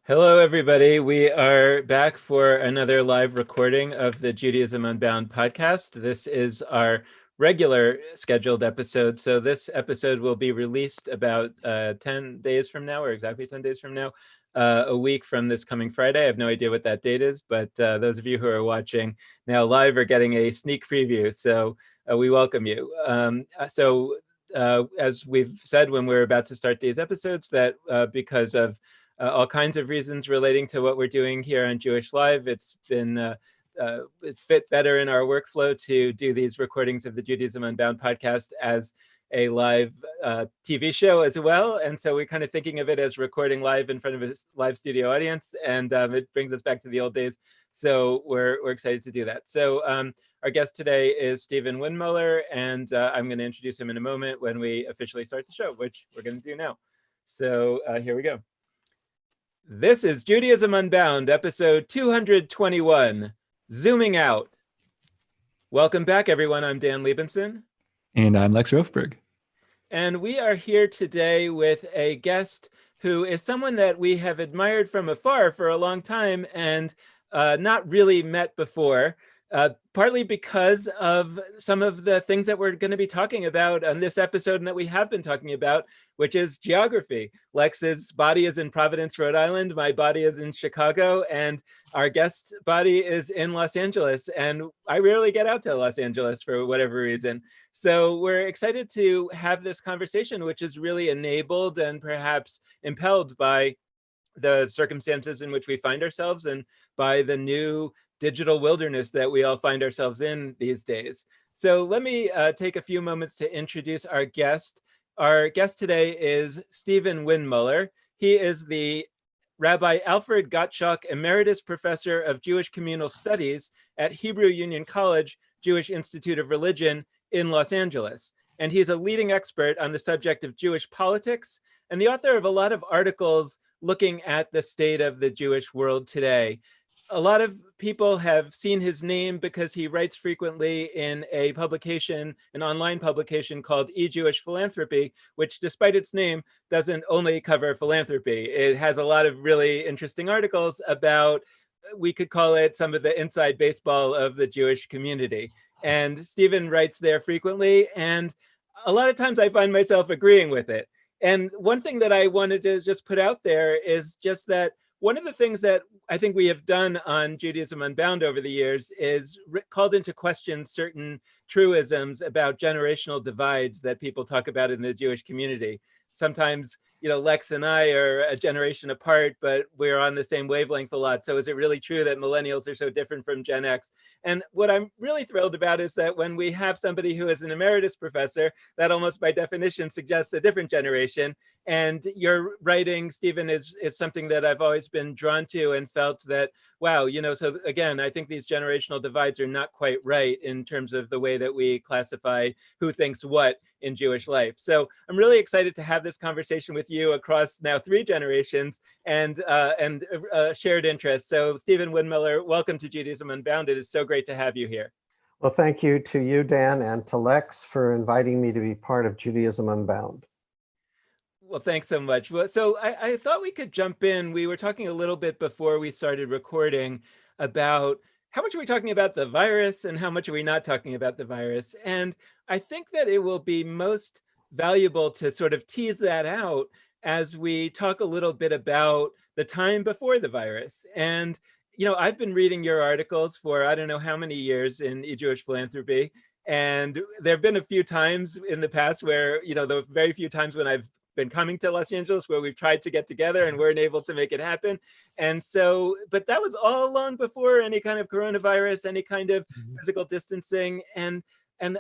Hello, everybody. We are back for another live recording of the Judaism Unbound podcast. This is our regular scheduled episode. So this episode will be released about 10 days from now, or exactly 10 days from now, a week from this coming Friday. I have no idea what that date is, but those of you who are watching now live are getting a sneak preview. So we welcome you. As we've said when we're about to start these episodes, that because of all kinds of reasons relating to what we're doing here on Jewish Live, it's been it fit better in our workflow to do these recordings of the Judaism Unbound podcast as a live TV show as well. And so we're kind of thinking of it as recording live in front of a live studio audience, and it brings us back to the old days. So we're excited to do that. So our guest today is Stephen Windmuller, and I'm going to introduce him in a moment when we officially start the show, which we're going to do now. So here we go. This is Judaism Unbound, episode 221, Zooming Out. Welcome back, everyone. I'm Dan Liebenson. And I'm Lex Rofberg. And we are here today with a guest who is someone that we have admired from afar for a long time and not really met before. Partly because of some of the things that we're going to be talking about on this episode and that we have been talking about, which is geography. Lex's body is in Providence, Rhode Island. My body is in Chicago, and our guest body is in Los Angeles. And I rarely get out to Los Angeles for whatever reason. So we're excited to have this conversation, which is really enabled and perhaps impelled by the circumstances in which we find ourselves and by the new digital wilderness that we all find ourselves in these days. So let me take a few moments to introduce our guest. Our guest today is Stephen Windmuller. He is the Rabbi Alfred Gottschalk Emeritus Professor of Jewish Communal Studies at Hebrew Union College, Jewish Institute of Religion in Los Angeles. And he's a leading expert on the subject of Jewish politics and the author of a lot of articles looking at the state of the Jewish world today. A lot of people have seen his name because he writes frequently in a publication, an online publication called E-Jewish Philanthropy, which despite its name doesn't only cover philanthropy. It has a lot of really interesting articles about, we could call it some of the inside baseball of the Jewish community. And Stephen writes there frequently, and a lot of times I find myself agreeing with it. And one thing that I wanted to just put out there is just that one of the things that I think we have done on Judaism Unbound over the years is called into question certain truisms about generational divides that people talk about in the Jewish community. Sometimes, Lex and I are a generation apart, but we're on the same wavelength a lot. So is it really true that millennials are so different from Gen X? And what I'm really thrilled about is that when we have somebody who is an emeritus professor, that almost by definition suggests a different generation. And your writing, Stephen, is something that I've always been drawn to and felt that, wow, so again, I think these generational divides are not quite right in terms of the way that we classify who thinks what in Jewish life. So I'm really excited to have this conversation with you across now 3 generations and shared interests. So Stephen Windmuller, welcome to Judaism Unbound. It is so great to have you here. Well, thank you to you, Dan, and to Lex for inviting me to be part of Judaism Unbound. Well, thanks so much. Well, so I thought we could jump in. We were talking a little bit before we started recording about how much are we talking about the virus and how much are we not talking about the virus. And I think that it will be most valuable to sort of tease that out as we talk a little bit about the time before the virus. And, I've been reading your articles for I don't know how many years in E-Jewish Philanthropy. And there have been a few times in the past where, the very few times when I've been coming to Los Angeles where we've tried to get together and weren't able to make it happen. And so, but that was all long before any kind of coronavirus, any kind of physical distancing. And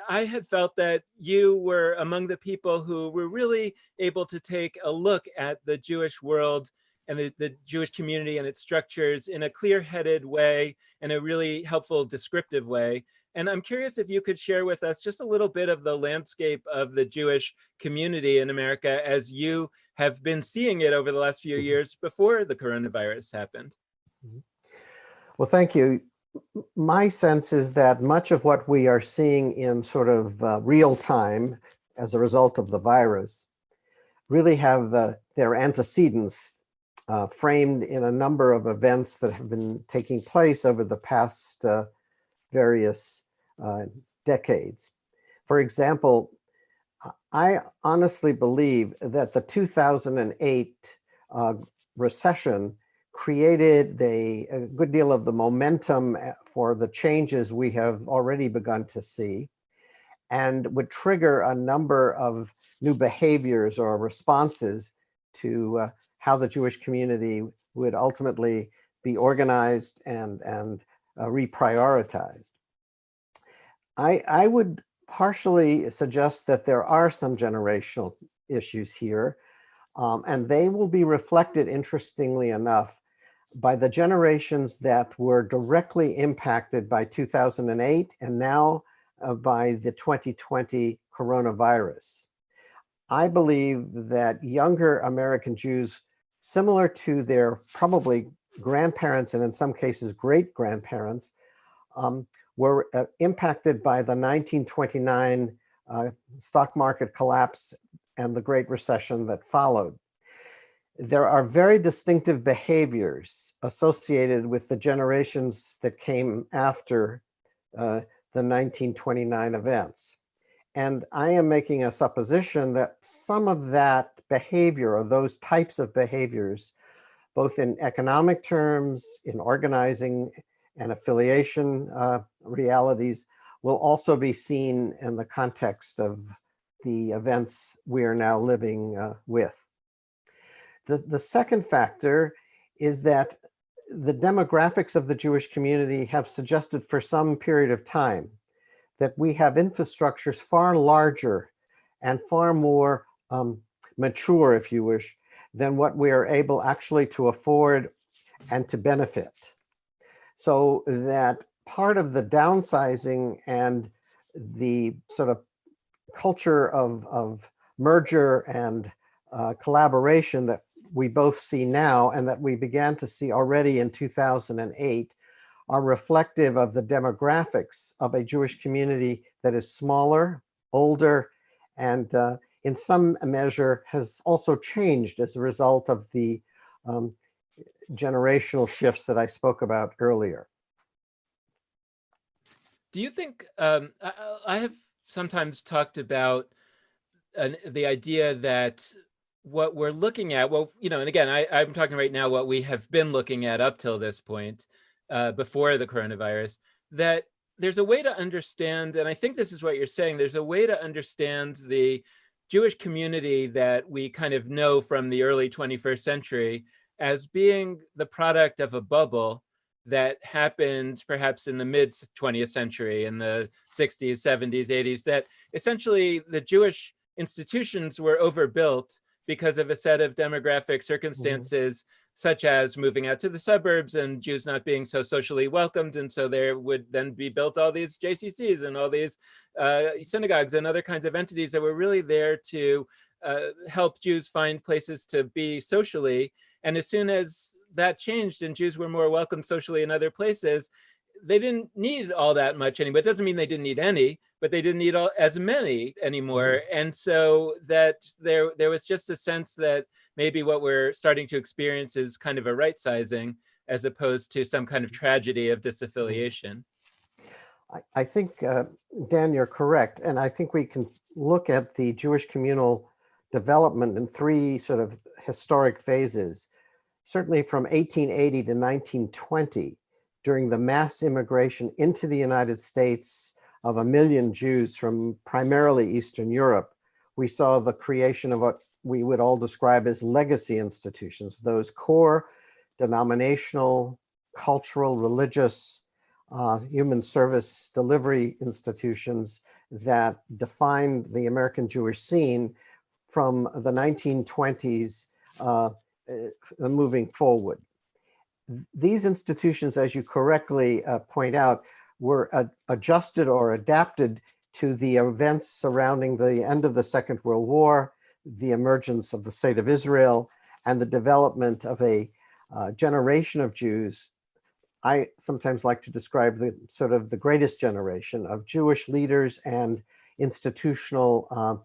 I had felt that you were among the people who were really able to take a look at the Jewish world and the Jewish community and its structures in a clear-headed way and a really helpful descriptive way. And I'm curious if you could share with us just a little bit of the landscape of the Jewish community in America as you have been seeing it over the last few years before the coronavirus happened. Well, thank you. My sense is that much of what we are seeing in sort of real time as a result of the virus really have their antecedents framed in a number of events that have been taking place over the past various decades. For example, I honestly believe that the 2008 recession created a good deal of the momentum for the changes we have already begun to see, and would trigger a number of new behaviors or responses to how the Jewish community would ultimately be organized and reprioritized. I would partially suggest that there are some generational issues here, and they will be reflected, interestingly enough, by the generations that were directly impacted by 2008 and now by the 2020 coronavirus. I believe that younger American Jews, similar to their probably grandparents and in some cases great-grandparents, were impacted by the 1929 stock market collapse and the Great Recession that followed. There are very distinctive behaviors associated with the generations that came after the 1929 events. And I am making a supposition that some of that behavior or those types of behaviors, both in economic terms, in organizing and affiliation realities, will also be seen in the context of the events we are now living with. The second factor is that the demographics of the Jewish community have suggested for some period of time that we have infrastructures far larger and far more mature, if you wish, than what we are able actually to afford and to benefit. So that part of the downsizing and the sort of culture of merger and collaboration that we both see now and that we began to see already in 2008 are reflective of the demographics of a Jewish community that is smaller, older, and in some measure has also changed as a result of the generational shifts that I spoke about earlier. Do you think, I have sometimes talked about the idea that what we're looking at, well, and again, I'm talking right now what we have been looking at up till this point, before the coronavirus, that there's a way to understand, and I think this is what you're saying, there's a way to understand the Jewish community that we kind of know from the early 21st century as being the product of a bubble that happened perhaps in the mid 20th century, in the 60s, 70s, 80s, that essentially the Jewish institutions were overbuilt because of a set of demographic circumstances, such as moving out to the suburbs and Jews not being so socially welcomed. And so there would then be built all these JCCs and all these synagogues and other kinds of entities that were really there to help Jews find places to be socially. And as soon as that changed and Jews were more welcome socially in other places, they didn't need all that much anymore. It doesn't mean they didn't need any, but they didn't need as many anymore. And so that there was just a sense that maybe what we're starting to experience is kind of a right sizing as opposed to some kind of tragedy of disaffiliation. I think, Dan, you're correct. And I think we can look at the Jewish communal development in three sort of historic phases. Certainly from 1880 to 1920, during the mass immigration into the United States of 1 million Jews from primarily Eastern Europe, we saw the creation of what we would all describe as legacy institutions, those core denominational, cultural, religious, human service delivery institutions that defined the American Jewish scene from the 1920s moving forward. These institutions, as you correctly point out, were adjusted or adapted to the events surrounding the end of the Second World War, the emergence of the State of Israel, and the development of a generation of Jews. I sometimes like to describe the sort of the greatest generation of Jewish leaders and institutional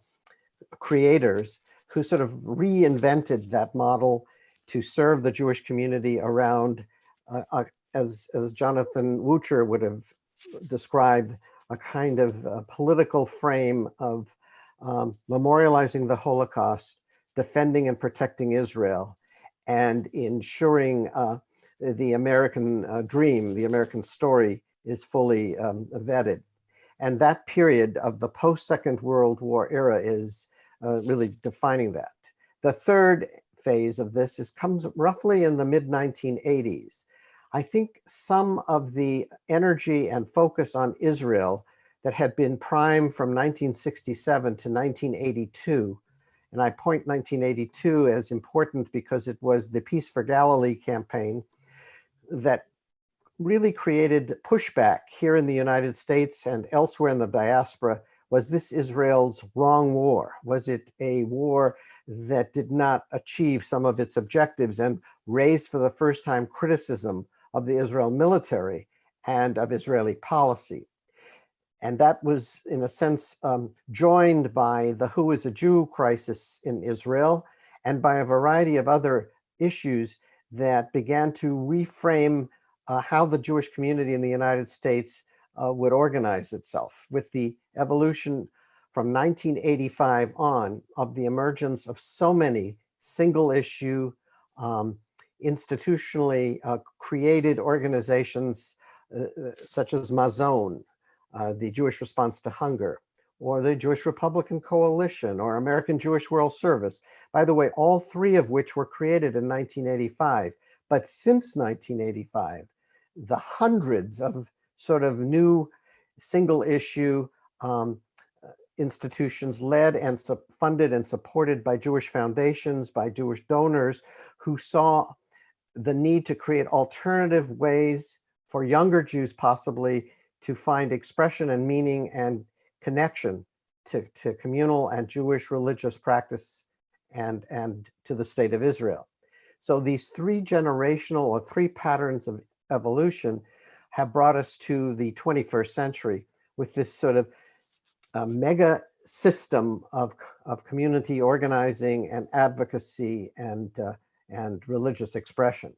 creators who sort of reinvented that model to serve the Jewish community around, as Jonathan Wucher would have described, a kind of political frame of memorializing the Holocaust, defending and protecting Israel, and ensuring the American dream, the American story, is fully vetted. And that period of the post-Second World War era is really defining that. The third phase of this comes roughly in the mid-1980s. I think some of the energy and focus on Israel that had been prime from 1967 to 1982, and I point 1982 as important because it was the Peace for Galilee campaign that really created pushback here in the United States and elsewhere in the diaspora. Was this Israel's wrong war? Was it a war that did not achieve some of its objectives, and raised for the first time criticism of the Israel military and of Israeli policy? And that was, in a sense, joined by the "Who is a Jew" crisis in Israel, and by a variety of other issues that began to reframe how the Jewish community in the United States would organize itself, with the evolution from 1985 on of the emergence of so many single issue, institutionally created organizations such as Mazon, the Jewish Response to Hunger, or the Jewish Republican Coalition, or American Jewish World Service. By the way, all three of which were created in 1985. But since 1985, the hundreds of sort of new single issue institutions led and funded and supported by Jewish foundations, by Jewish donors, who saw the need to create alternative ways for younger Jews possibly to find expression and meaning and connection to communal and Jewish religious practice and to the state of Israel. So these three generational or three patterns of evolution have brought us to the 21st century with this sort of mega system of community organizing and advocacy and religious expression.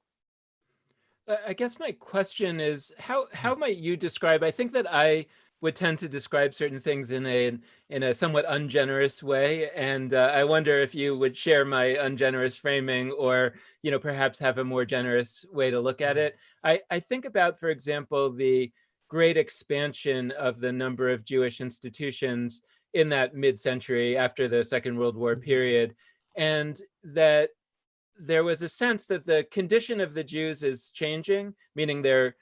I guess my question is, how might you describe? I think that I would tend to describe certain things in a somewhat ungenerous way, and I wonder if you would share my ungenerous framing, or perhaps have a more generous way to look at it. I think about, for example, the great expansion of the number of Jewish institutions in that mid-century after the Second World War period, and that there was a sense that the condition of the Jews is changing, meaning they're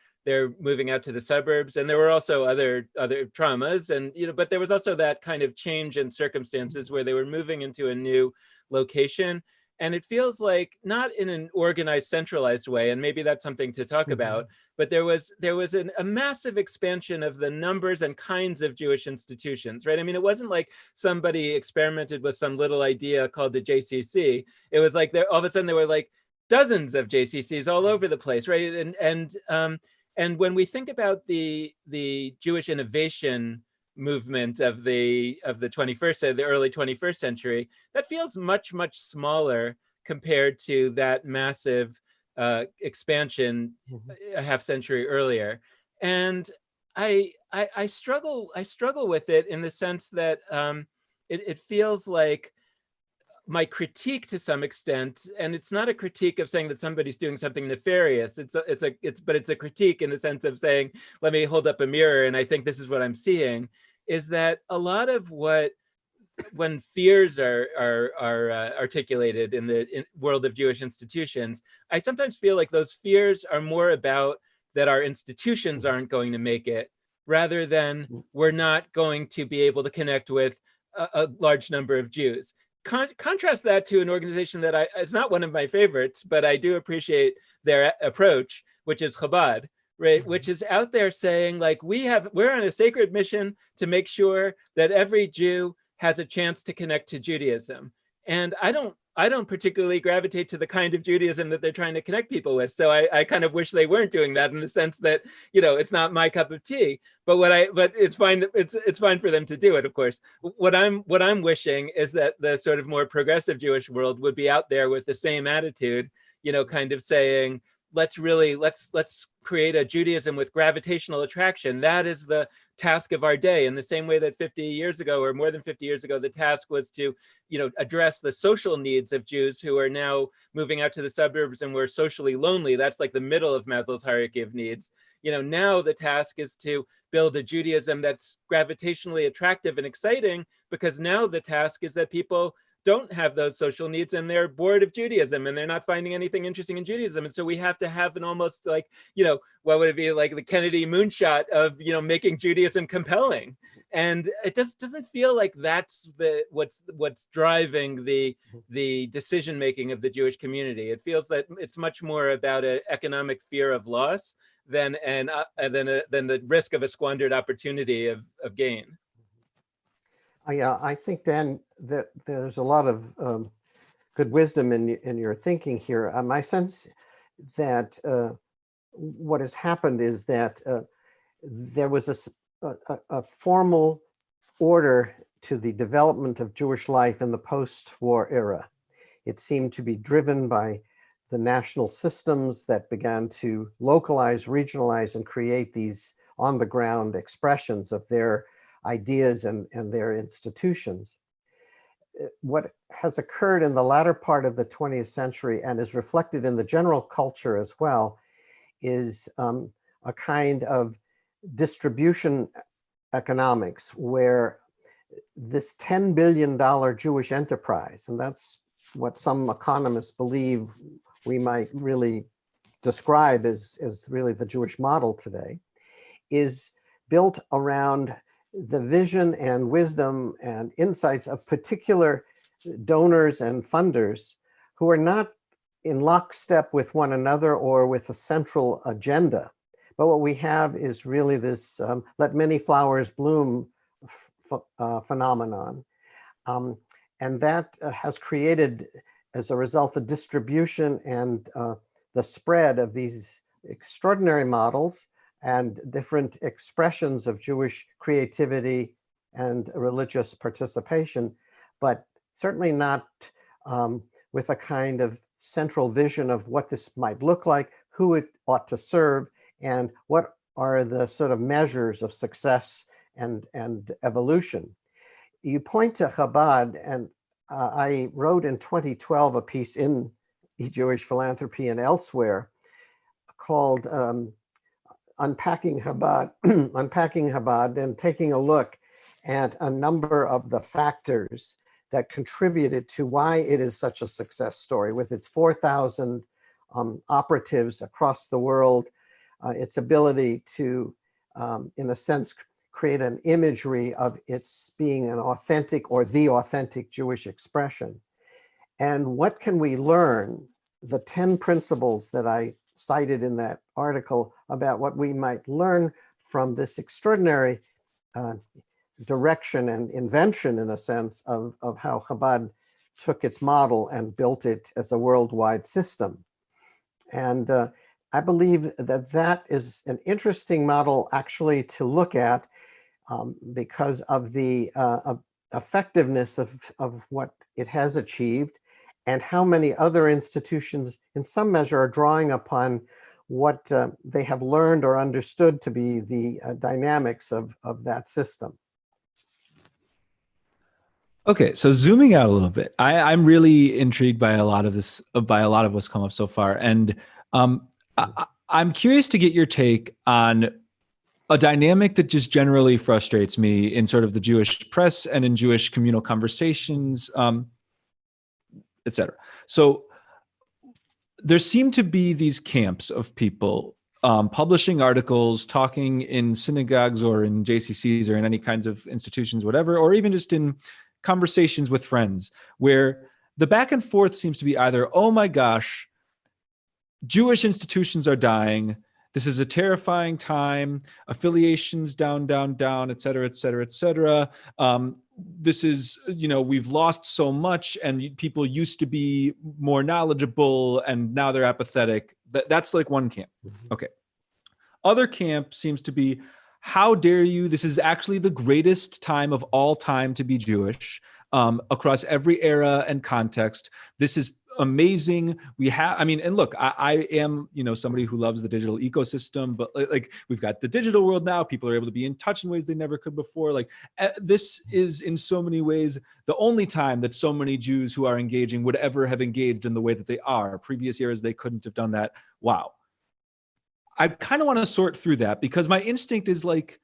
moving out to the suburbs, and there were also other traumas, and but there was also that kind of change in circumstances where they were moving into a new location. And it feels like, not in an organized, centralized way, and maybe that's something to talk about, but there was a massive expansion of the numbers and kinds of Jewish institutions, right? I mean, it wasn't like somebody experimented with some little idea called the JCC. It was like all of a sudden there were like dozens of JCCs all over the place, right? And when we think about the Jewish innovation movement of the 21st, the early 21st century, that feels much smaller compared to that massive expansion a half century earlier. And I struggle with it in the sense that it feels like my critique to some extent, and it's not a critique of saying that somebody's doing something nefarious. It's a critique in the sense of saying, let me hold up a mirror and I think this is what I'm seeing, is that a lot of when fears are articulated in the world of Jewish institutions, I sometimes feel like those fears are more about that our institutions aren't going to make it, rather than we're not going to be able to connect with a large number of Jews. Contrast that to an organization that it's not one of my favorites, but I do appreciate their approach, which is Chabad, right? Which is out there saying, like, we're on a sacred mission to make sure that every Jew has a chance to connect to Judaism. And I don't particularly gravitate to the kind of Judaism that they're trying to connect people with. So I kind of wish they weren't doing that, in the sense that, it's not my cup of tea. But it's fine. It's fine for them to do it, of course. What I'm wishing is that the sort of more progressive Jewish world would be out there with the same attitude, kind of saying, let's create a Judaism with gravitational attraction. That is the task of our day. In the same way that 50 years ago, or more than 50 years ago, the task was to, address the social needs of Jews who are now moving out to the suburbs and were socially lonely. That's like the middle of Maslow's hierarchy of needs. Now the task is to build a Judaism that's gravitationally attractive and exciting, because now the task is that people don't have those social needs and they're bored of Judaism and they're not finding anything interesting in Judaism. And so we have to have an almost like, what would it be, like the Kennedy moonshot of, making Judaism compelling. And it just doesn't feel like that's what's driving the decision making of the Jewish community. It feels that it's much more about an economic fear of loss than the risk of a squandered opportunity of gain. Yeah, I think, Dan, that there's a lot of good wisdom in your thinking here. My sense that what has happened is that there was a formal order to the development of Jewish life in the post-war era. It seemed to be driven by the national systems that began to localize, regionalize, and create these on-the-ground expressions of their ideas and their institutions. What has occurred in the latter part of the 20th century and is reflected in the general culture as well is a kind of distribution economics where this $10 billion Jewish enterprise, and that's what some economists believe we might really describe as really the Jewish model today, is built around the vision and wisdom and insights of particular donors and funders who are not in lockstep with one another or with a central agenda. But what we have is really this let many flowers bloom phenomenon. And that has created, as a result, the distribution and the spread of these extraordinary models and different expressions of Jewish creativity and religious participation, but certainly not with a kind of central vision of what this might look like, who it ought to serve, and what are the sort of measures of success and evolution. You point to Chabad, and I wrote in 2012 a piece in Jewish Philanthropy and elsewhere called Unpacking Chabad, Unpacking Chabad, and taking a look at a number of the factors that contributed to why it is such a success story with its 4,000 operatives across the world, its ability to, in a sense, create an imagery of its being an authentic or the authentic Jewish expression. And what can we learn? The 10 principles that I cited in that article about what we might learn from this extraordinary direction and invention, in a sense, of how Chabad took its model and built it as a worldwide system. And I believe that that is an interesting model actually to look at because of the effectiveness of what it has achieved and how many other institutions in some measure are drawing upon what they have learned or understood to be the dynamics of that system. Okay, so zooming out a little bit, I'm really intrigued by a lot of this, by a lot of what's come up so far. And I'm curious to get your take on a dynamic that just generally frustrates me in sort of the Jewish press and in Jewish communal conversations, et cetera. So there seem to be these camps of people publishing articles, talking in synagogues or in JCCs or in any kinds of institutions, whatever, or even just in conversations with friends, where the back and forth seems to be either, oh my gosh, Jewish institutions are dying. This is a terrifying time. Affiliations down, down, down, et cetera, et cetera, et cetera. This is, we've lost so much and people used to be more knowledgeable and now they're apathetic. That's like one camp. Okay. Other camp seems to be, how dare you? This is actually the greatest time of all time to be Jewish across every era and context. This is amazing. We have, I mean, and look, I am, you know, somebody who loves the digital ecosystem, but like we've got the digital world now. People are able to be in touch in ways they never could before. Like this is in so many ways the only time that so many Jews who are engaging would ever have engaged in the way that they are. Previous eras, they couldn't have done that. Wow. I kind of want to sort through that because my instinct is like,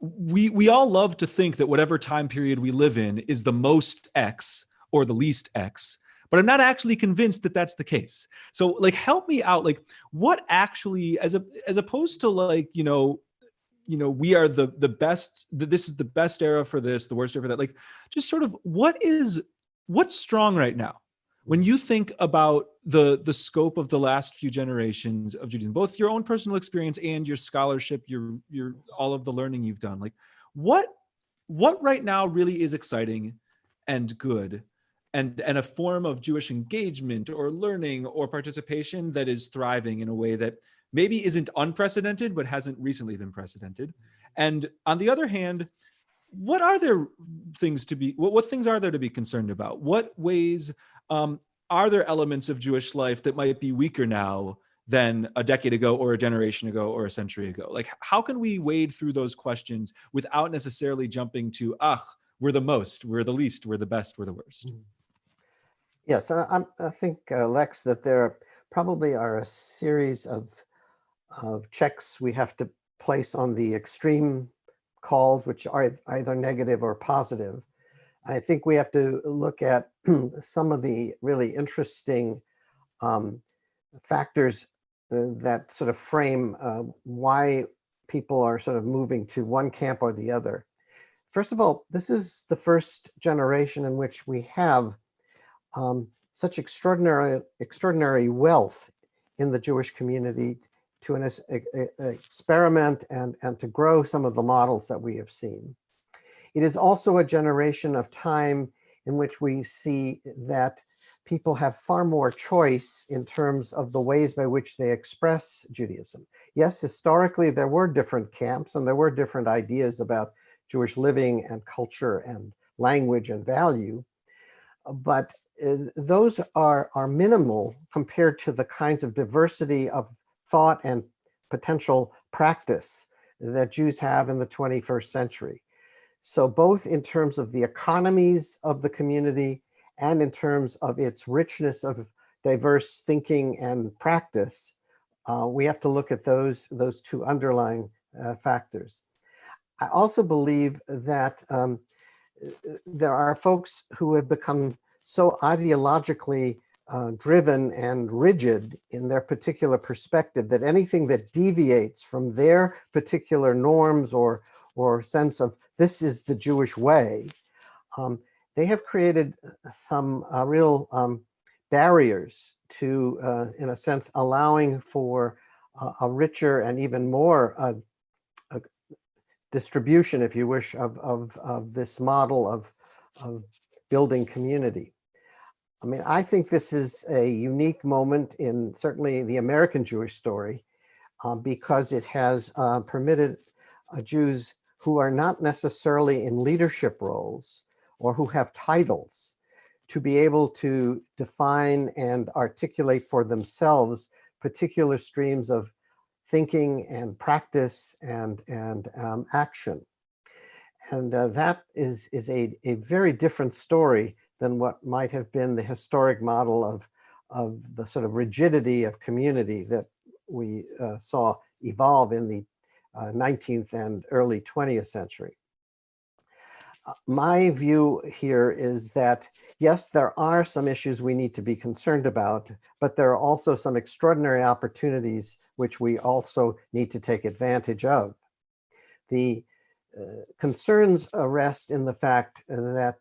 we all love to think that whatever time period we live in is the most X or the least X, but I'm not actually convinced that that's the case. So like, help me out. Like what actually, as opposed to like, we are the best, this is the best era for this, the worst era for that. Like just sort of what's strong right now? When you think about the scope of the last few generations of Judaism, both your own personal experience and your scholarship, your all of the learning you've done, like what right now really is exciting and good and a form of Jewish engagement or learning or participation that is thriving in a way that maybe isn't unprecedented, but hasn't recently been precedented. And on the other hand, what are there things to be, what things are there to be concerned about? What ways are there elements of Jewish life that might be weaker now than a decade ago or a generation ago or a century ago? Like, how can we wade through those questions without necessarily jumping to, we're the most, we're the least, we're the best, we're the worst? Yes, and I think, Lex, that there probably are a series of checks we have to place on the extreme calls, which are either negative or positive. I think we have to look at some of the really interesting factors that sort of frame why people are sort of moving to one camp or the other. First of all, this is the first generation in which we have such extraordinary wealth in the Jewish community to experiment and to grow some of the models that we have seen. It is also a generation of time in which we see that people have far more choice in terms of the ways by which they express Judaism. Yes, historically, there were different camps and there were different ideas about Jewish living and culture and language and value, but those are minimal compared to the kinds of diversity of thought and potential practice that Jews have in the 21st century. So both in terms of the economies of the community and in terms of its richness of diverse thinking and practice, we have to look at those two underlying factors. I also believe that there are folks who have become so ideologically driven and rigid in their particular perspective that anything that deviates from their particular norms or sense of this is the Jewish way, they have created some real barriers to, in a sense, allowing for a richer and even more distribution, if you wish, of this model of building community. I mean, I think this is a unique moment in certainly the American Jewish story because it has permitted Jews who are not necessarily in leadership roles or who have titles to be able to define and articulate for themselves particular streams of thinking and practice and action. And that is a very different story than what might have been the historic model of the sort of rigidity of community that we saw evolve in the 19th and early 20th century. My view here is that, yes, there are some issues we need to be concerned about, but there are also some extraordinary opportunities which we also need to take advantage of. The concerns rest in the fact that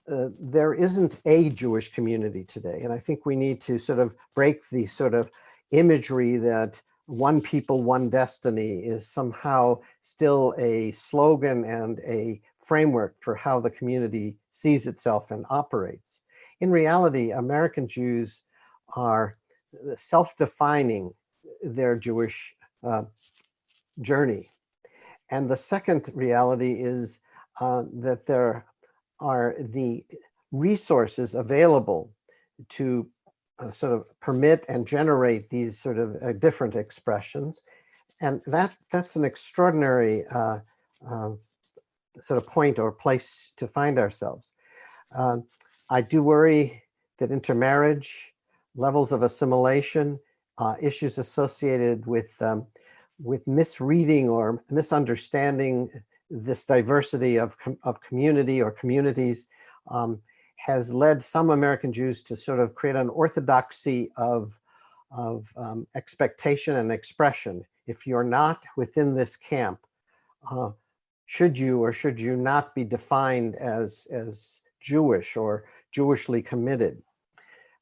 there isn't a Jewish community today. And I think we need to sort of break the sort of imagery that one people, one destiny is somehow still a slogan and a framework for how the community sees itself and operates. In reality, American Jews are self-defining their Jewish journey. And the second reality is that there are the resources available to sort of permit and generate these sort of different expressions. And that's an extraordinary sort of point or place to find ourselves. I do worry that intermarriage, levels of assimilation, issues associated with misreading or misunderstanding this diversity of community or communities has led some American Jews to sort of create an orthodoxy of expectation and expression. If you're not within this camp, should you or should you not be defined as Jewish or Jewishly committed?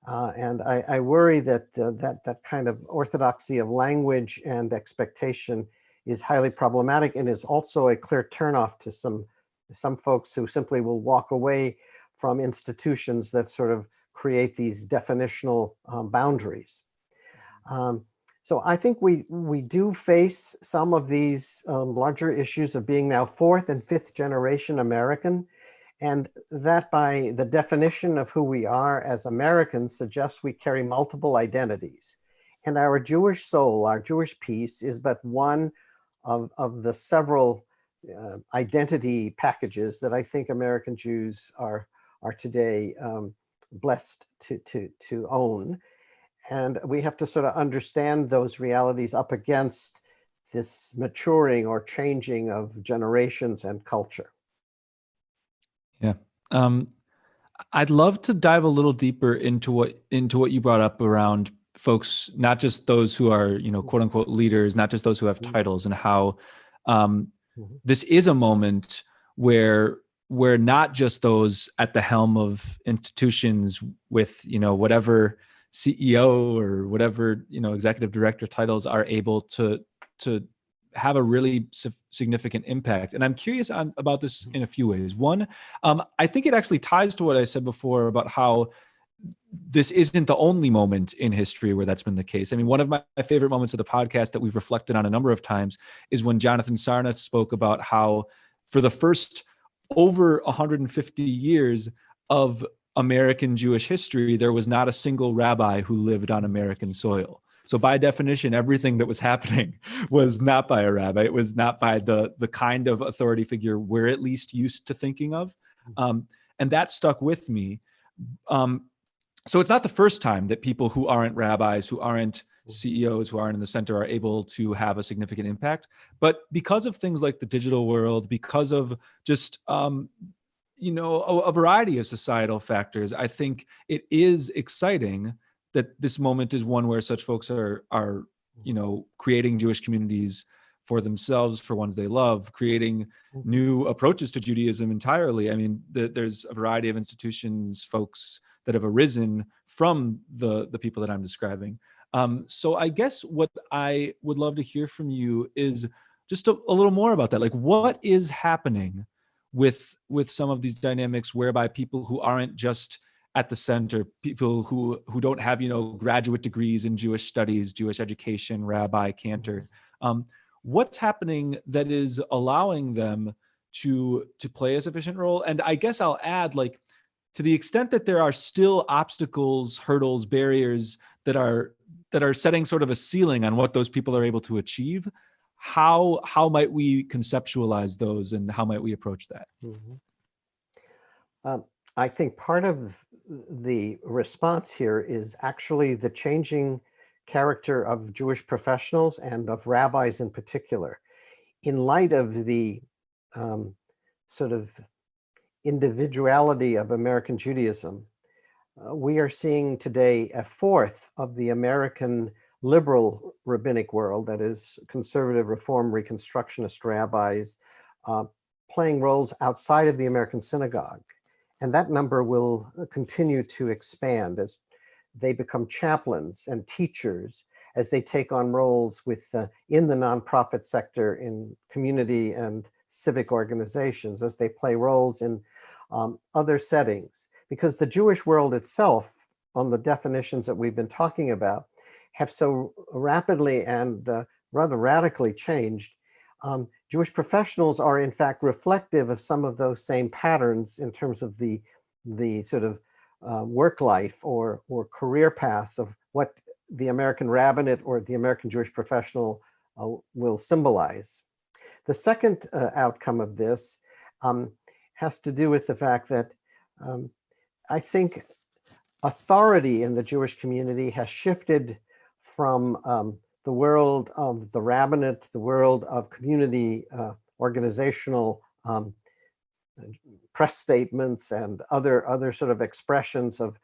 And I worry that that kind of orthodoxy of language and expectation is highly problematic, and is also a clear turnoff to some folks who simply will walk away from institutions that sort of create these definitional boundaries. So I think we do face some of these larger issues of being now fourth and fifth generation American, and that by the definition of who we are as Americans suggests we carry multiple identities. And our Jewish soul, our Jewish piece, is but one of the several identity packages that I think American Jews are today blessed to own. And we have to sort of understand those realities up against this maturing or changing of generations and culture. Yeah. I'd love to dive a little deeper into what you brought up around folks, not just those who are, quote unquote leaders, not just those who have titles, and how this is a moment where not just those at the helm of institutions with, whatever CEO or whatever, executive director titles are able to have a really significant impact. And I'm curious about this in a few ways. One, I think it actually ties to what I said before about how this isn't the only moment in history where that's been the case. I mean, one of my favorite moments of the podcast that we've reflected on a number of times is when Jonathan Sarnath spoke about how for the first over 150 years of American Jewish history, there was not a single rabbi who lived on American soil. So by definition, everything that was happening was not by a rabbi. It was not by the kind of authority figure we're at least used to thinking of. And that stuck with me. So it's not the first time that people who aren't rabbis, who aren't CEOs, who aren't in the center are able to have a significant impact. But because of things like the digital world, because of just, a variety of societal factors, I think it is exciting that this moment is one where such folks are creating Jewish communities for themselves, for ones they love, creating new approaches to Judaism entirely. I mean, there's a variety of institutions, folks that have arisen from the people that I'm describing. So I guess what I would love to hear from you is just a little more about that. Like, what is happening with some of these dynamics whereby people who aren't just at the center, people who don't have, graduate degrees in Jewish studies, Jewish education, rabbi, cantor, what's happening that is allowing them to play a sufficient role? And I guess I'll add, like, to the extent that there are still obstacles, hurdles, barriers that are setting sort of a ceiling on what those people are able to achieve, how might we conceptualize those, and how might we approach that? I think part of the response here is actually the changing character of Jewish professionals and of rabbis in particular. In light of the sort of individuality of American Judaism, we are seeing today a fourth of the American liberal rabbinic world, that is conservative, reform, reconstructionist rabbis, playing roles outside of the American synagogue. And that number will continue to expand as they become chaplains and teachers, as they take on roles in the nonprofit sector, in community and civic organizations, as they play roles in other settings. Because the Jewish world itself, on the definitions that we've been talking about, have so rapidly and rather radically changed. Jewish professionals are in fact reflective of some of those same patterns in terms of the sort of work life or career paths of what the American rabbinate or the American Jewish professional will symbolize. The second outcome of this has to do with the fact that I think authority in the Jewish community has shifted from the world of the rabbinate, the world of community organizational press statements and other sort of expressions of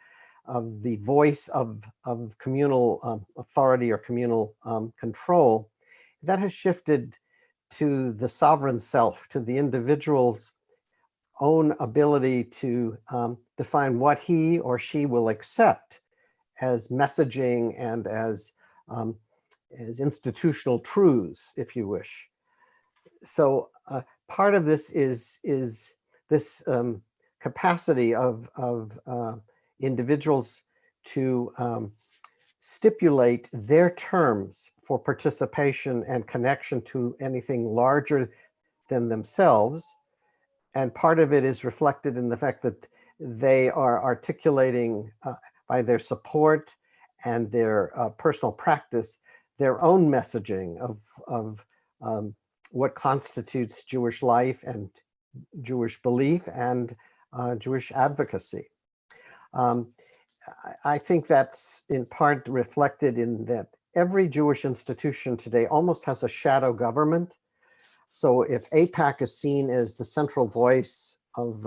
the voice of communal authority or communal control. That has shifted to the sovereign self, to the individual's own ability to define what he or she will accept as messaging and as institutional truths, if you wish. So part of this is this capacity of individuals to stipulate their terms for participation and connection to anything larger than themselves. And part of it is reflected in the fact that they are articulating by their support and their personal practice their own messaging of what constitutes Jewish life and Jewish belief and Jewish advocacy. I think that's in part reflected in that every Jewish institution today almost has a shadow government. So if AIPAC is seen as the central voice of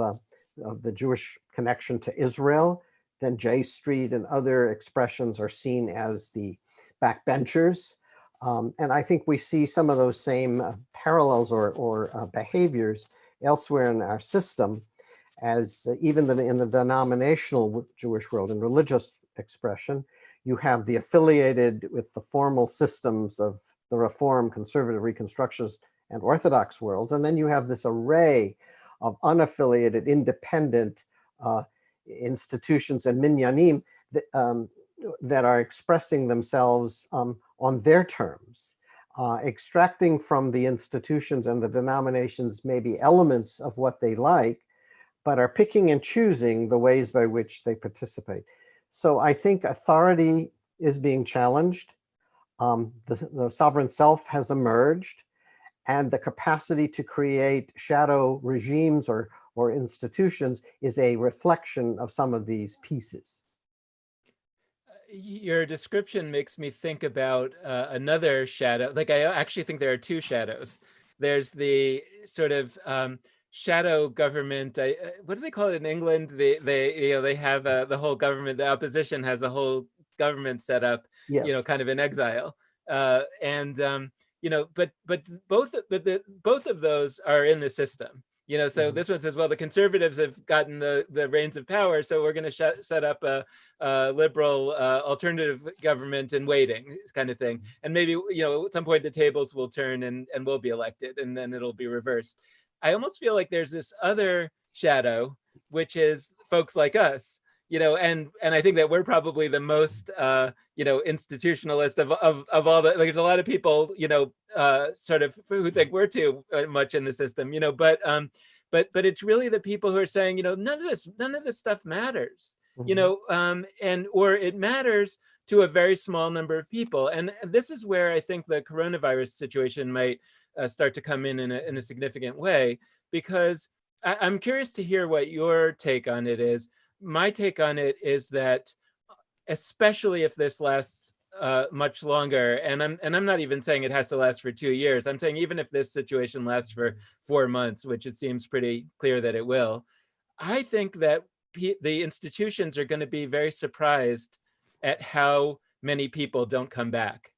the Jewish connection to Israel, then J Street and other expressions are seen as the backbenchers. And I think we see some of those same parallels or behaviors elsewhere in our system, as even in the denominational Jewish world and religious expression, you have the affiliated with the formal systems of the Reform, Conservative, Reconstructionist, and Orthodox worlds. And then you have this array of unaffiliated, independent institutions and minyanim that are expressing themselves on their terms, extracting from the institutions and the denominations maybe elements of what they like, but are picking and choosing the ways by which they participate. So I think authority is being challenged. The sovereign self has emerged, and the capacity to create shadow regimes or institutions is a reflection of some of these pieces. Your description makes me think about another shadow. Like, I actually think there are two shadows. There's the sort of shadow government. What do they call it in England? They have the whole government. The opposition has a whole government set up. Yes. Kind of in exile. But both of those are in the system. So this one says, well, the conservatives have gotten the reins of power, so we're going to set up a liberal alternative government in waiting, kind of thing. And maybe, at some point the tables will turn and we'll be elected, and then it'll be reversed. I almost feel like there's this other shadow, which is folks like us, and I think that we're probably the most, institutionalist of all the, like, there's a lot of people, sort of who think we're too much in the system, but it's really the people who are saying, none of this stuff matters, or it matters to a very small number of people. And this is where I think the coronavirus situation might start to come in a significant way, because I'm curious to hear what your take on it is. My take on it is that, especially if this lasts much longer, and I'm not even saying it has to last for 2 years. I'm saying even if this situation lasts for 4 months, which it seems pretty clear that it will, I think that the institutions are going to be very surprised at how many people don't come back.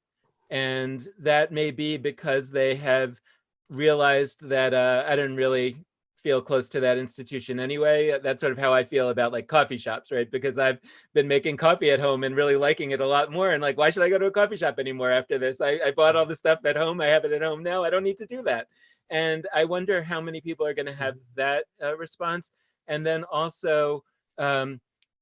And that may be because they have realized that I don't really feel close to that institution anyway. That's sort of how I feel about, like, coffee shops, right? Because I've been making coffee at home and really liking it a lot more. And, like, why should I go to a coffee shop anymore after this? I bought all the stuff at home. I have it at home now. I don't need to do that. And I wonder how many people are going to have that response. And then also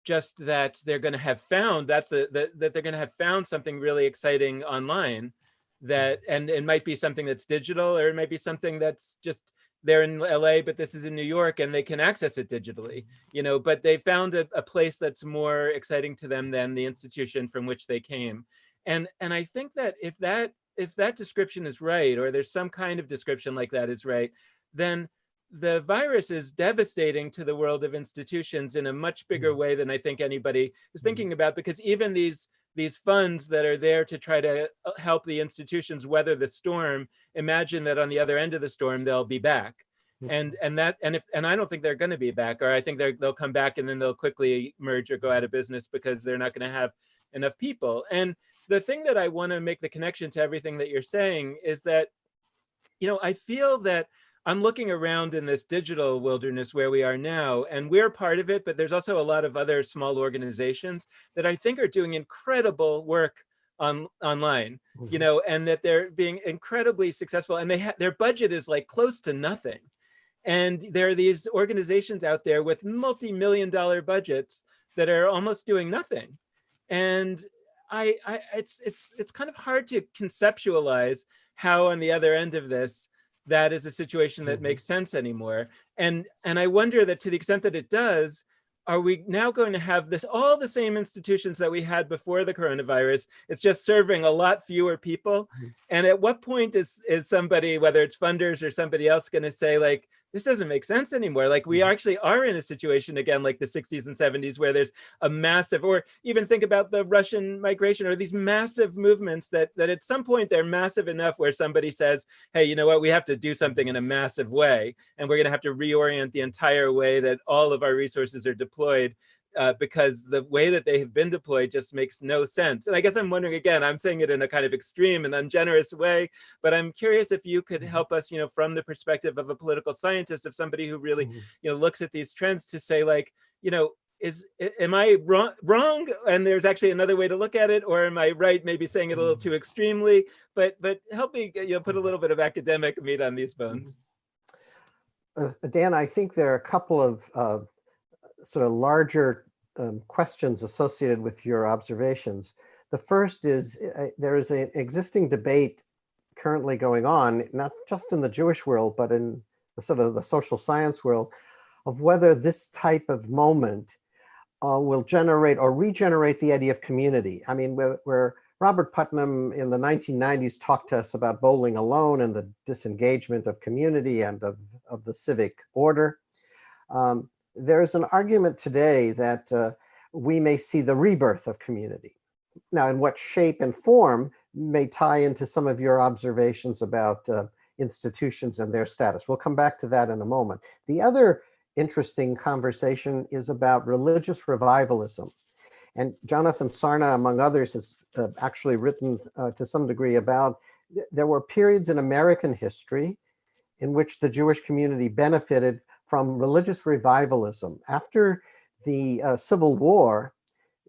just that they're going to have found that they're going to have found something really exciting online, that, and it might be something that's digital, or it might be something that's just they're in LA, but this is in New York, and they can access it digitally, but they found a place that's more exciting to them than the institution from which they came. And I think that if that description is right, or there's some kind of description like that is right, then the virus is devastating to the world of institutions in a much bigger way than I think anybody is thinking about, because even these funds that are there to try to help the institutions weather the storm, imagine that on the other end of the storm, they'll be back. And I don't think they're going to be back, or I think they'll come back and then they'll quickly merge or go out of business because they're not going to have enough people. And the thing that I want to make the connection to everything that you're saying is that, I feel that I'm looking around in this digital wilderness where we are now, and we're part of it, but there's also a lot of other small organizations that I think are doing incredible work online, and that they're being incredibly successful, and their budget is like close to nothing. And there are these organizations out there with multi-million-dollar budgets that are almost doing nothing. And it's kind of hard to conceptualize how on the other end of this, that is a situation that makes sense anymore. And I wonder that to the extent that it does, are we now going to have all the same institutions that we had before the coronavirus? It's just serving a lot fewer people. And at what point is somebody, whether it's funders or somebody else, going to say, like, this doesn't make sense anymore? Like, we actually are in a situation again, like the 60s and 70s, where there's a massive, or even think about the Russian migration, or these massive movements that at some point they're massive enough where somebody says, hey, you know what, we have to do something in a massive way. And we're going to have to reorient the entire way that all of our resources are deployed, because the way that they have been deployed just makes no sense. And I guess I'm wondering, again, I'm saying it in a kind of extreme and ungenerous way, but I'm curious if you could help us, from the perspective of a political scientist, of somebody who really, looks at these trends, to say, like, am I wrong? And there's actually another way to look at it, or am I right? Maybe saying it a little too extremely, but help me, put a little bit of academic meat on these bones. Dan, I think there are a couple of sort of larger questions associated with your observations. The first is there is an existing debate currently going on, not just in the Jewish world, but in the sort of the social science world, of whether this type of moment will generate or regenerate the idea of community. I mean, where Robert Putnam in the 1990s talked to us about bowling alone and the disengagement of community and of the civic order. There's an argument today that we may see the rebirth of community. Now, in what shape and form may tie into some of your observations about institutions and their status. We'll come back to that in a moment. The other interesting conversation is about religious revivalism. And Jonathan Sarna, among others, has actually written to some degree about, there were periods in American history in which the Jewish community benefited from religious revivalism. After the Civil War,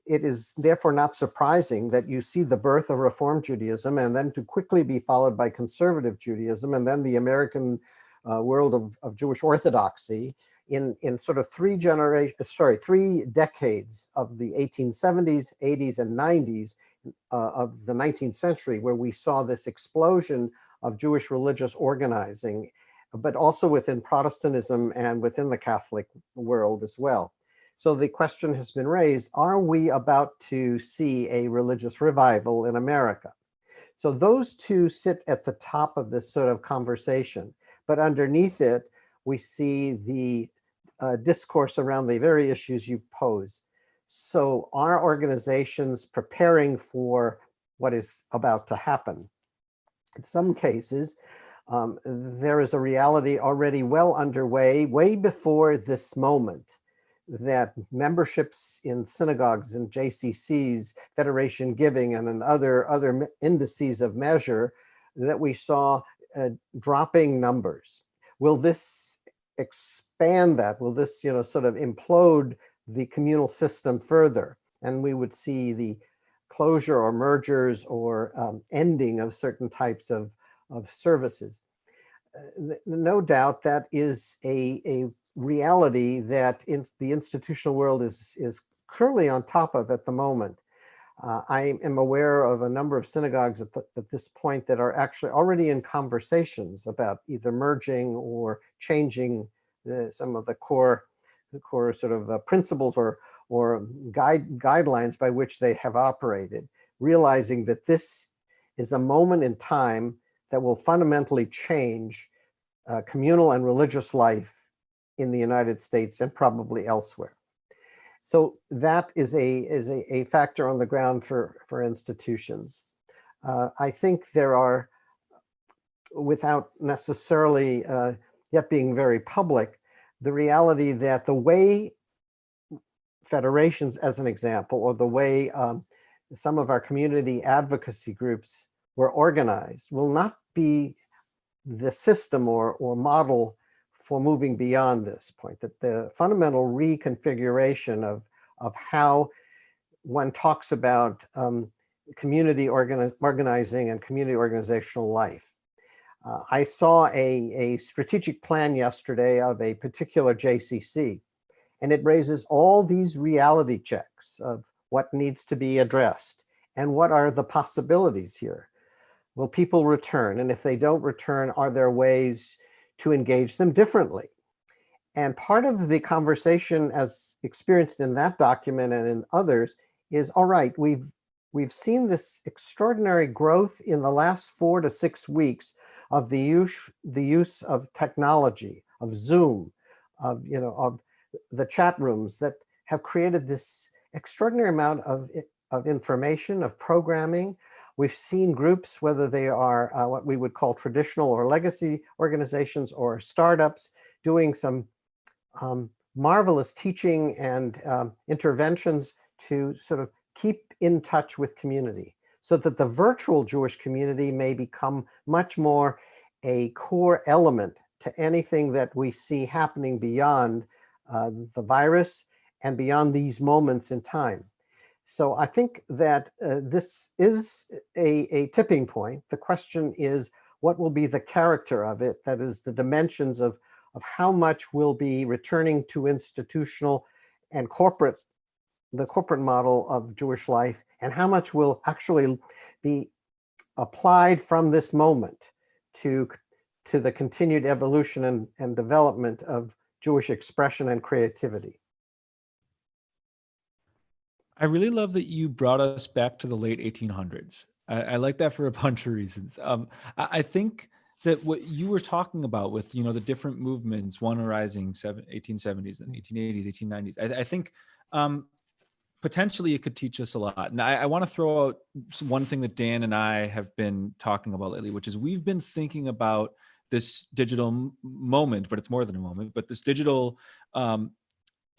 it is therefore not surprising that you see the birth of Reform Judaism, and then to quickly be followed by conservative Judaism, and then the American world of Jewish Orthodoxy in sort of three decades of the 1870s, 80s, and 90s of the 19th century, where we saw this explosion of Jewish religious organizing, but also within Protestantism and within the Catholic world as well. So the question has been raised, are we about to see a religious revival in America? So those two sit at the top of this sort of conversation, but underneath it, we see the discourse around the very issues you pose. So are organizations preparing for what is about to happen? In some cases, there is a reality already well underway, way before this moment, that memberships in synagogues and JCCs, Federation Giving, and in other indices of measure, that we saw dropping numbers. Will this expand that? Will this, sort of implode the communal system further? And we would see the closure or mergers or ending of certain types of services. No doubt that is a reality that the institutional world is currently on top of at the moment. I am aware of a number of synagogues at this point that are actually already in conversations about either merging or changing some of the core sort of principles or guidelines by which they have operated, realizing that this is a moment in time that will fundamentally change communal and religious life in the United States and probably elsewhere. So that is a factor on the ground for institutions. I think there are, without necessarily yet being very public, the reality that the way federations, as an example, or the way some of our community advocacy groups were organized will not be the system or model for moving beyond this point, that the fundamental reconfiguration of how one talks about community organizing and community organizational life. I saw a strategic plan yesterday of a particular JCC, and it raises all these reality checks of what needs to be addressed and what are the possibilities here. Will people return? And if they don't return, are there ways to engage them differently? And part of the conversation, as experienced in that document and in others, is, all right, we've seen this extraordinary growth in the last 4 to 6 weeks of the use of technology, of Zoom, of the chat rooms that have created this extraordinary amount of information, of programming. We've seen groups, whether they are what we would call traditional or legacy organizations or startups, doing some marvelous teaching and interventions to sort of keep in touch with community, so that the virtual Jewish community may become much more a core element to anything that we see happening beyond the virus and beyond these moments in time. So I think that this is a tipping point. The question is, what will be the character of it? That is, the dimensions of how much will be returning to institutional and the corporate model of Jewish life, and how much will actually be applied from this moment to the continued evolution and development of Jewish expression and creativity. I really love that you brought us back to the late 1800s. I like that for a bunch of reasons. I think that what you were talking about with, the different movements, one arising 1870s and 1880s, 1890s, I think potentially it could teach us a lot. And I want to throw out one thing that Dan and I have been talking about lately, which is we've been thinking about this digital moment, but it's more than a moment, but this digital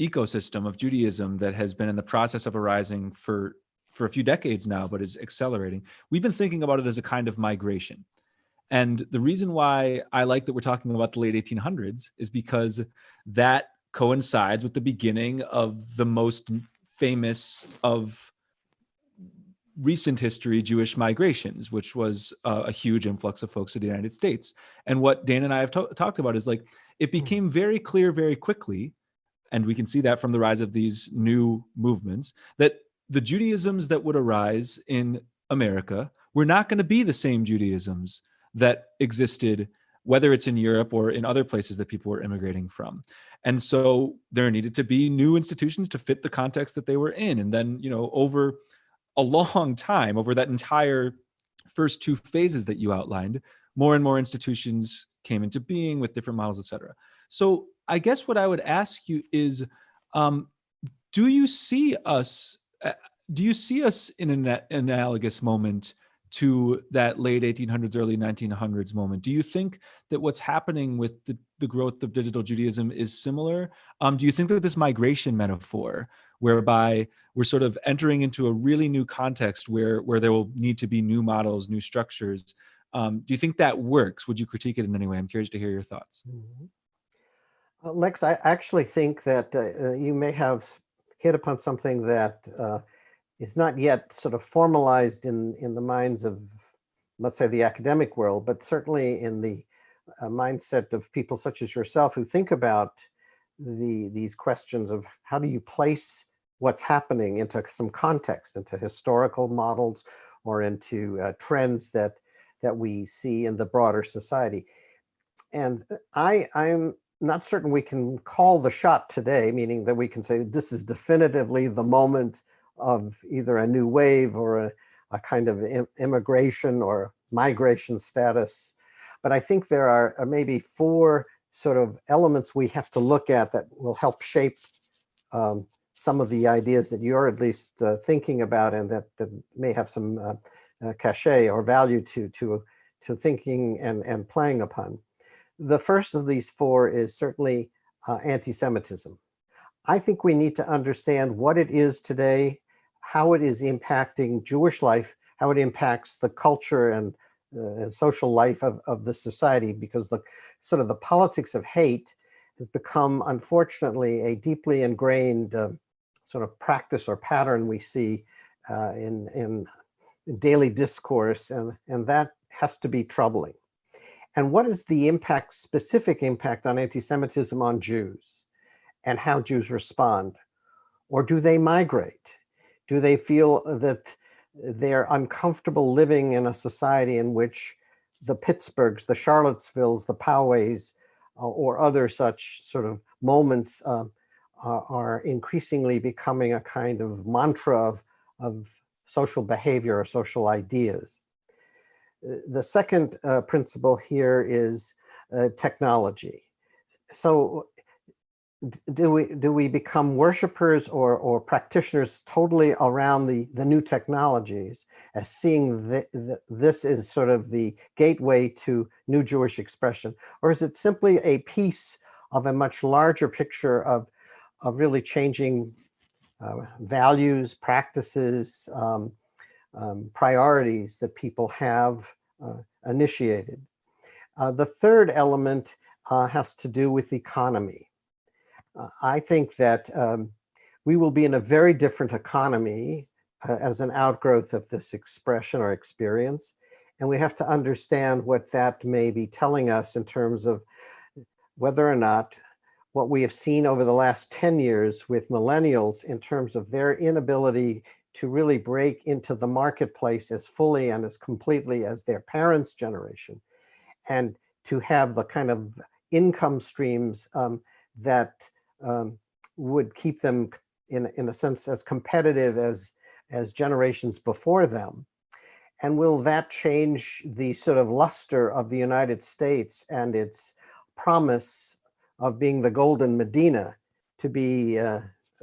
ecosystem of Judaism that has been in the process of arising for a few decades now, but is accelerating. We've been thinking about it as a kind of migration. And the reason why I like that we're talking about the late 1800s is because that coincides with the beginning of the most famous of recent history Jewish migrations, which was a huge influx of folks to the United States. And what Dan and I have talked about is, like, it became very clear very quickly, and we can see that from the rise of these new movements, that the Judaisms that would arise in America were not going to be the same Judaisms that existed, whether it's in Europe or in other places that people were immigrating from. And so there needed to be new institutions to fit the context that they were in. And then, over a long time, over that entire first 2 phases that you outlined, more and more institutions came into being with different models, et cetera. So I guess what I would ask you is, do you see us in an analogous moment to that late 1800s, early 1900s moment? Do you think that what's happening with the growth of digital Judaism is similar? Do you think that this migration metaphor, whereby we're sort of entering into a really new context where there will need to be new models, new structures, do you think that works? Would you critique it in any way? I'm curious to hear your thoughts. Mm-hmm. Lex, I actually think that you may have hit upon something that is not yet sort of formalized in the minds of, let's say, the academic world, but certainly in the mindset of people such as yourself who think about these questions of how do you place what's happening into some context, into historical models or into trends that we see in the broader society. And I'm not certain we can call the shot today, meaning that we can say this is definitively the moment of either a new wave or a kind of immigration or migration status. But I think there are maybe four sort of elements we have to look at that will help shape some of the ideas that you're at least thinking about, and that may have some cachet or value to thinking and playing upon. The first of these four is certainly anti-Semitism. I think we need to understand what it is today, how it is impacting Jewish life, how it impacts the culture and social life of the society, because the sort of the politics of hate has become, unfortunately, a deeply ingrained sort of practice or pattern we see in daily discourse, and that has to be troubling. And what is the impact, specific impact on anti-Semitism on Jews and how Jews respond? Or do they migrate? Do they feel that they're uncomfortable living in a society in which the Pittsburghs, the Charlottesvilles, the Poways, or other such sort of moments are increasingly becoming a kind of mantra of social behavior or social ideas? The second principle here is technology. So do we become worshipers or practitioners totally around the new technologies, as seeing this is sort of the gateway to new Jewish expression? Or is it simply a piece of a much larger picture of really changing values, practices, priorities that people have initiated? The third element has to do with economy. I think that we will be in a very different economy as an outgrowth of this expression or experience. And we have to understand what that may be telling us in terms of whether or not what we have seen over the last 10 years with millennials in terms of their inability to really break into the marketplace as fully and as completely as their parents' generation, and to have the kind of income streams that would keep them in a sense as competitive as generations before them. And will that change the sort of luster of the United States and its promise of being the golden Medina to be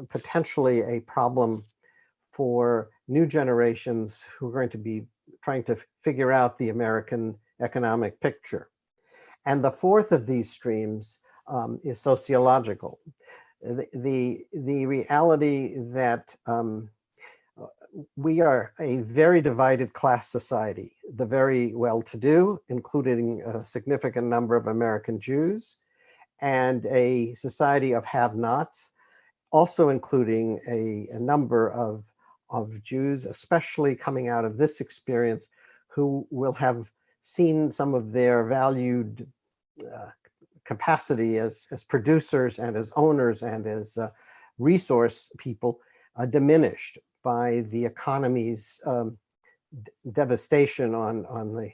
potentially a problem for new generations who are going to be trying to figure out the American economic picture? And the fourth of these streams is sociological. The reality that we are a very divided class society, the very well-to-do, including a significant number of American Jews, and a society of have-nots, also including a number of Jews, especially coming out of this experience, who will have seen some of their valued capacity as producers and as owners and as resource people diminished by the economy's devastation on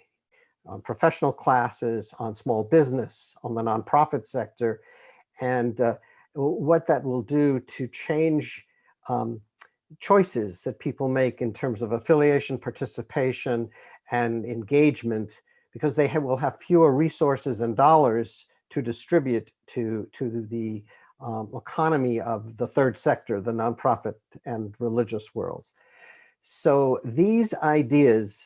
professional classes, on small business, on the nonprofit sector, and what that will do to change choices that people make in terms of affiliation, participation, and engagement, because they will have fewer resources and dollars to distribute to the economy of the third sector, the nonprofit and religious worlds. So these ideas,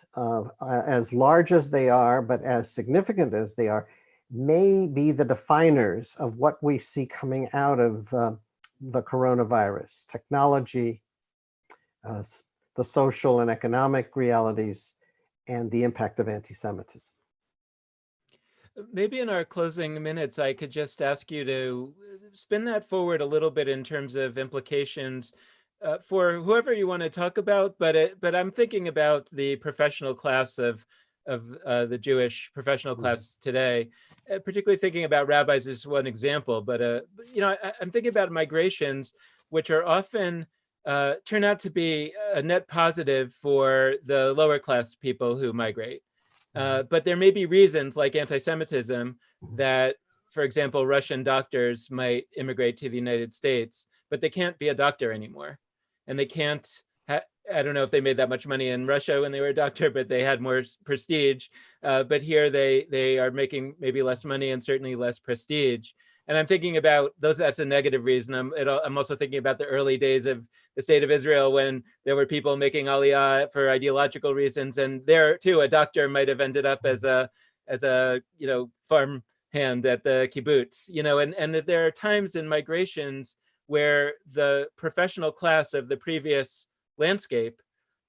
as large as they are, but as significant as they are, may be the definers of what we see coming out of the coronavirus: technology, the social and economic realities, and the impact of anti-Semitism. Maybe in our closing minutes, I could just ask you to spin that forward a little bit in terms of implications for whoever you want to talk about. But I'm thinking about the professional class of the Jewish professional class today, particularly thinking about rabbis as one example. But I'm thinking about migrations, which are often turn out to be a net positive for the lower class people who migrate. But there may be reasons like anti-Semitism that, for example, Russian doctors might immigrate to the United States, but they can't be a doctor anymore. And they can't, I don't know if they made that much money in Russia when they were a doctor, but they had more prestige. But here they are making maybe less money and certainly less prestige. And I'm thinking about those, that's a negative reason. I'm also thinking about the early days of the state of Israel when there were people making aliyah for ideological reasons. And there too, a doctor might have ended up as a farm hand at the kibbutz, and that there are times in migrations where the professional class of the previous landscape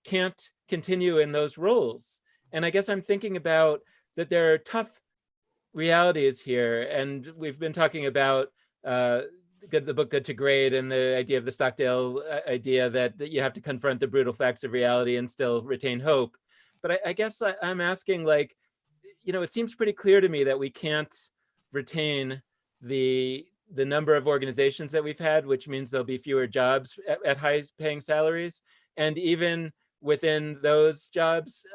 can't continue in those roles. And I guess I'm thinking about that there are tough realities here. And we've been talking about the book Good to Great and the idea of the Stockdale idea that you have to confront the brutal facts of reality and still retain hope. But I guess I'm asking, like, it seems pretty clear to me that we can't retain the number of organizations that we've had, which means there'll be fewer jobs at high paying salaries. And even within those jobs,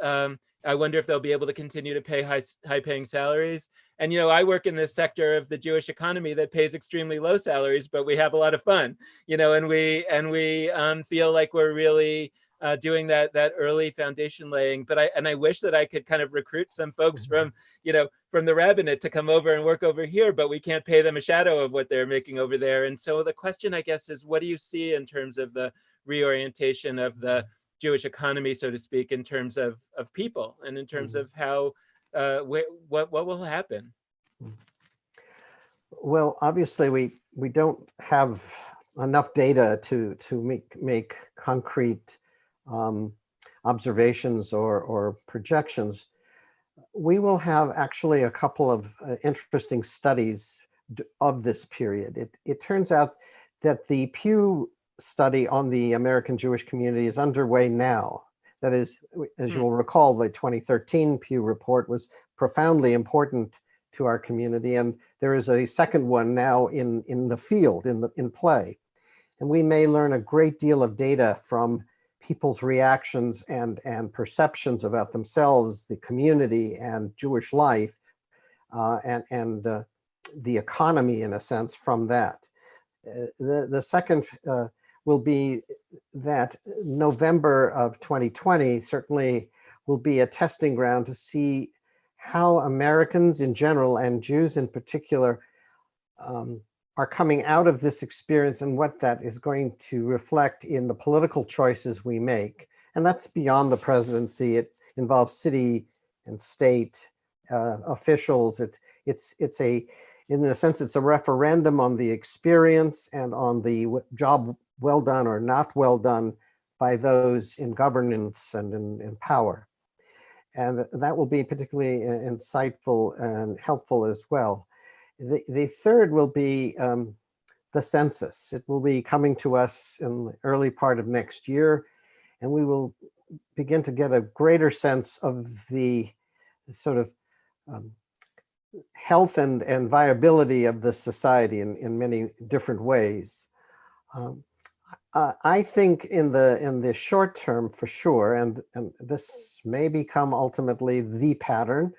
I wonder if they'll be able to continue to pay high paying salaries. And, I work in this sector of the Jewish economy that pays extremely low salaries, but we have a lot of fun, and we feel like we're really doing that early foundation laying. But I wish that I could kind of recruit some folks from the rabbinate to come over and work over here, but we can't pay them a shadow of what they're making over there. And so the question, I guess, is what do you see in terms of the reorientation of the Jewish economy, so to speak, in terms of people and in terms of how what will happen? Well, obviously, we don't have enough data to make concrete observations or projections. We will have actually a couple of interesting studies of this period. It turns out that the Pew study on the American Jewish community is underway now. That is, as you will recall, the 2013 Pew report was profoundly important to our community, and there is a second one now in the field, in play. And we may learn a great deal of data from people's reactions and perceptions about themselves, the community, and Jewish life, and the economy, in a sense, from that. The second will be that November of 2020 certainly will be a testing ground to see how Americans in general and Jews in particular are coming out of this experience and what that is going to reflect in the political choices we make. And that's beyond the presidency. It involves city and state officials. It's a, in a sense, it's a referendum on the experience and on the job well done or not well done by those in governance and in power. And that will be particularly insightful and helpful as well. The third will be the census. It will be coming to us in the early part of next year, and we will begin to get a greater sense of the sort of health and viability of the society in many different ways. I think in the short term, for sure, and this may become ultimately the pattern,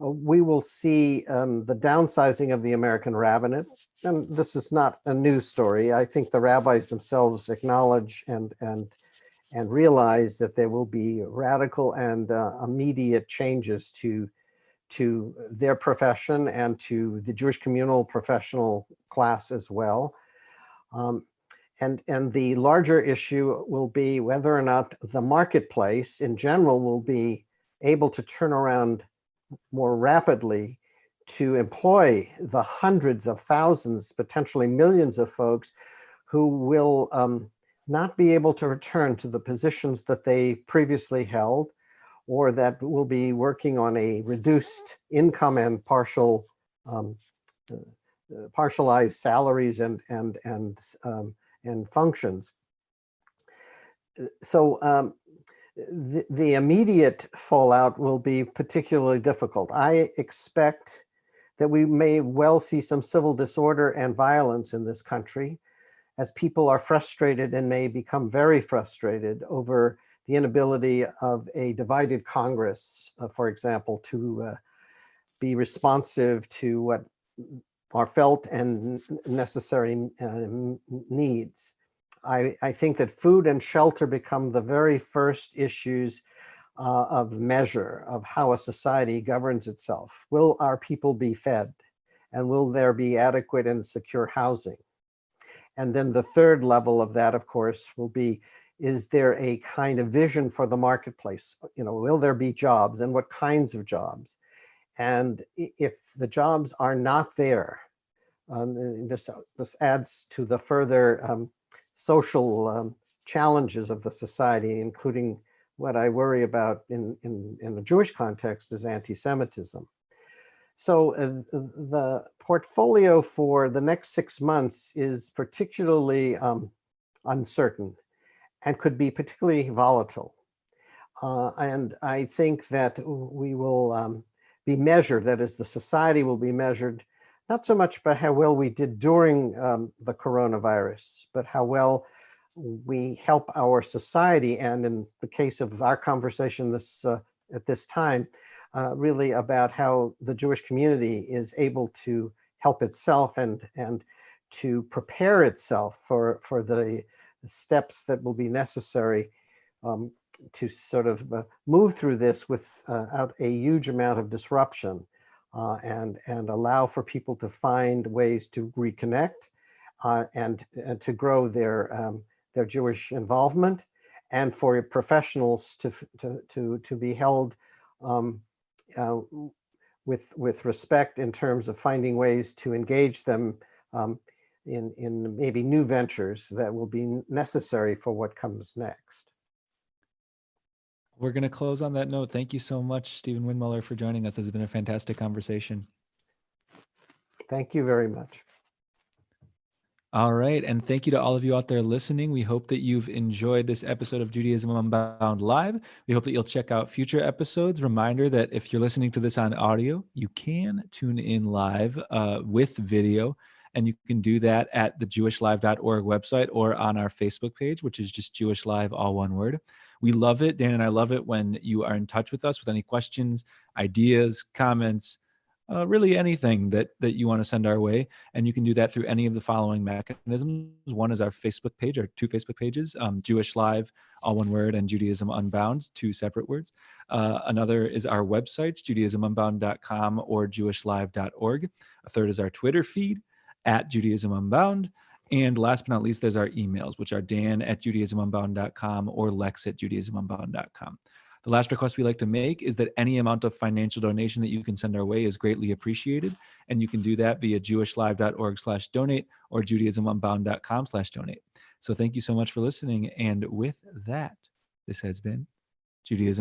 we will see the downsizing of the American rabbinate. And this is not a news story. I think the rabbis themselves acknowledge and realize that there will be radical and immediate changes to their profession and to the Jewish communal professional class as well. And the larger issue will be whether or not the marketplace in general will be able to turn around more rapidly to employ the hundreds of thousands, potentially millions of folks who will not be able to return to the positions that they previously held, or that will be working on a reduced income and partialized salaries and functions. So the immediate fallout will be particularly difficult. I expect that we may well see some civil disorder and violence in this country. as people are frustrated and may become very frustrated over the inability of a divided Congress, for example, to be responsive to what are felt and necessary needs. I think that food and shelter become the very first issues of measure of how a society governs itself. Will our people be fed? And will there be adequate and secure housing? And then the third level of that, of course, will be, is there a kind of vision for the marketplace? Will there be jobs, and what kinds of jobs? And if the jobs are not there, this adds to the further social challenges of the society, including what I worry about in the Jewish context is anti-Semitism. So the portfolio for the next 6 months is particularly uncertain and could be particularly volatile. And I think that we will be measured, that is, the society will be measured, not so much by how well we did during the coronavirus, but how well we help our society. And in the case of our conversation at this time, really about how the Jewish community is able to help itself and to prepare itself for the steps that will be necessary to sort of move through this without a huge amount of disruption, and allow for people to find ways to reconnect and to grow their Jewish involvement, and for professionals to be held with respect in terms of finding ways to engage them in maybe new ventures that will be necessary for what comes next. We're going to close on that note. Thank you so much, Stephen Windmuller, for joining us. This has been a fantastic conversation. Thank you very much. All right. And thank you to all of you out there listening. We hope that you've enjoyed this episode of Judaism Unbound Live. We hope that you'll check out future episodes. Reminder that if you're listening to this on audio, you can tune in live with video. And you can do that at the jewishlive.org website or on our Facebook page, which is just Jewish Live, all one word. We love it. Dan and I love it when you are in touch with us with any questions, ideas, comments, really anything that you want to send our way. And you can do that through any of the following mechanisms. One is our Facebook page, or two Facebook pages, Jewish Live, all one word, and Judaism Unbound, two separate words. Another is our websites, JudaismUnbound.com or jewishlive.org. A third is our Twitter feed, at Judaism Unbound. And last but not least, there's our emails, which are dan@JudaismUnbound.com or lex@JudaismUnbound.com. The last request we like to make is that any amount of financial donation that you can send our way is greatly appreciated. And you can do that via jewishlive.org/donate or JudaismUnbound.com/donate. So thank you so much for listening. And with that, this has been Judaism